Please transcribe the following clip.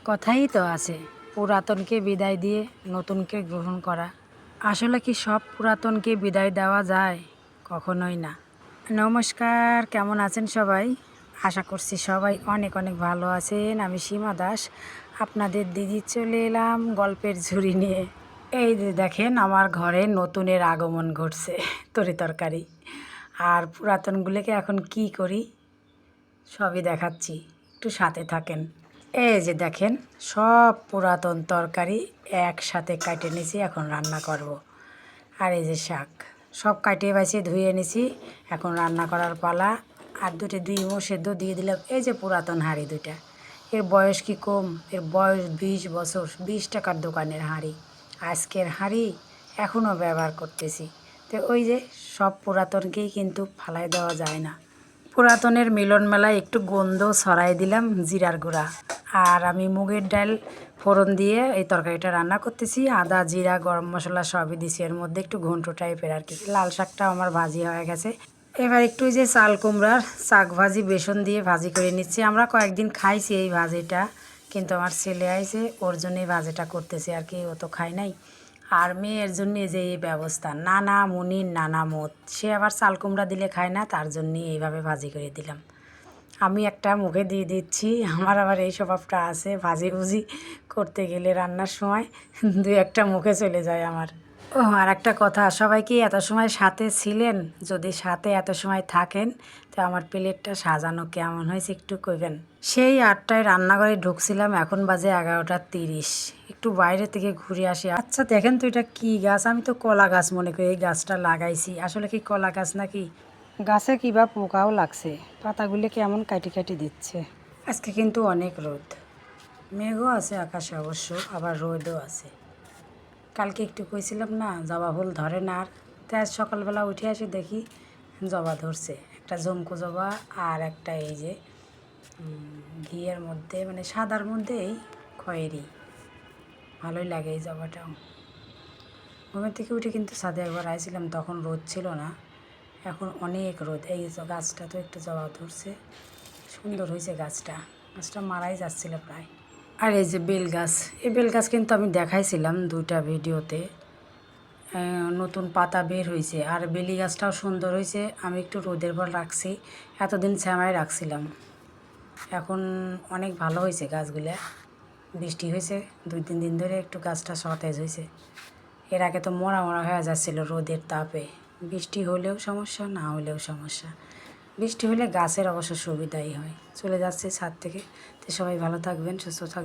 কথাই তো আছে, পুরাতনকে বিদায় দিয়ে নতুনকে গ্রহণ করা। আসলে কি সব পুরাতনকে বিদায় দেওয়া যায়? কখনোই না। নমস্কার, কেমন আছেন সবাই? আশা করছি সবাই অনেক অনেক ভালো আছেন। আমি সীমা দাস, আপনাদের দিদি চলে এলাম গল্পের ঝুড়ি নিয়ে। এই যে দেখেন, আমার ঘরে নতুনের আগমন ঘটছে তরি তরকারি। আর পুরাতনগুলোকে এখন কি করি সবই দেখাচ্ছি, একটু সাথে থাকেন। এই যে দেখেন, সব পুরাতন তরকারি একসাথে কাটে নিয়েছি, এখন রান্না করব। আর এই যে শাক সব কাটিয়ে বাছিয়ে ধুয়ে নিয়েছি, এখন রান্না করার পালা। আর দুই মুঠো সেদ্ধ দিয়ে দিলাম। এই যে পুরাতন হাঁড়ি দুইটা, এর বয়স কি কম, এর বয়স 20 বছর। 20 টাকার দোকানের হাঁড়ি, আজকের হাঁড়ি এখনও ব্যবহার করতেছি। তো ওই যে সব পুরাতনকেই কিন্তু ফালাই দেওয়া যায় না। পুরাতনের মিলন মেলায় একটু গন্ধ ছড়াই দিলাম জিরার গুঁড়া। আর আমি মুগের ডাল ফোড়ন দিয়ে এই তরকারিটা রান্না করতেছি। আদা, জিরা, গরম মশলা সবই দিছি এর মধ্যে, একটু ঘন্ট টাইপের আর কি। লাল শাকটাও আমার ভাজি হয়ে গেছে। এবার একটু যে চাল কুমড়ার শাক ভাজি বেসন দিয়ে ভাজি করে নিচ্ছি। আমরা কয়েকদিন খাইছি এই ভাজিটা, কিন্তু আমার ছেলে আইছে, ওর জন্যই ভাজিটা করতেছি আর কি, ও তো খায় নাই। আর মেয়ের জন্য যে এই ব্যবস্থা, নানা মুনির নানা মত, সে আবার চাল কুমড়া দিলে খায় না, তার জন্যই এইভাবে ভাজি করে দিলাম। আমি একটা মুখে দিয়ে দিচ্ছি, আমার আবার এই স্বভাবটা আছে, ভাজি ভুজি করতে গেলে রান্নার সময় দুই একটা মুখে চলে যায় আমার। ও আর একটা কথা, সবাই কি এত সময় সাথে ছিলেন? যদি সাথে এত সময় থাকেন, তো আমার প্লেটটা সাজানো কেমন হয়েছে একটু কইবেন। সেই 8টায় রান্নাঘরে ঢুকছিলাম, এখন বাজে 11টা 30। একটু বাইরে থেকে ঘুরে আসি। আচ্ছা দেখেন তো, এটা কি গাছ? আমি তো কলা গাছ মনে করি এই গাছটা লাগাইছি, আসলে কি কলা গাছ নাকি? গাছে কিবা পোকাও লাগছে, পাতাগুলো কেমন কাটি কাটি দিচ্ছে। আজকে কিন্তু অনেক রোদ, মেঘও আছে আকাশে অবশ্য, আবার রোদও আছে। কালকে একটু কইছিলাম না জবা ফুল ধরে না, আর তাই আজ সকালবেলা উঠে আসি দেখি জবা ধরছে, একটা জমকো জবা আর একটা এই যে ঘিয়ের মধ্যে, মানে সাদার মধ্যে এই খয়েরি। ভালোই লাগে এই জবাটাও। ঘুমের থেকে উঠে কিন্তু ছাদে একবার আইছিলাম, তখন রোদ ছিল না, এখন অনেক রোদ। এই গাছটা তো একটু জবা ধরছে, সুন্দর হয়েছে গাছটা। গাছটা মারাই যাচ্ছিল প্রায়। আর এই যে বেল গাছ, এই বেল গাছ কিন্তু আমি দেখাইছিলাম 2টা ভিডিওতে। নতুন পাতা বের হয়েছে, আর বেলি গাছটাও সুন্দর হয়েছে। আমি একটু রোদের পর রাখছি, এতদিন ছামায় রাখছিলাম। এখন অনেক ভালো হয়েছে গাছগুলা, বৃষ্টি হয়েছে 2-3 দিন ধরে, একটু গাছটা সতেজ হয়েছে। এর আগে তো মরা মরা হয়ে যাচ্ছিলো রোদের তাপে। বৃষ্টি হলেও সমস্যা, না হলেও সমস্যা। বৃষ্টি হলে গাছের অবশ্য সুবিধাই হয়। চলে যাচ্ছে ছাদ থেকে। তো সবাই ভালো থাকবেন, সুস্থ থাকবেন।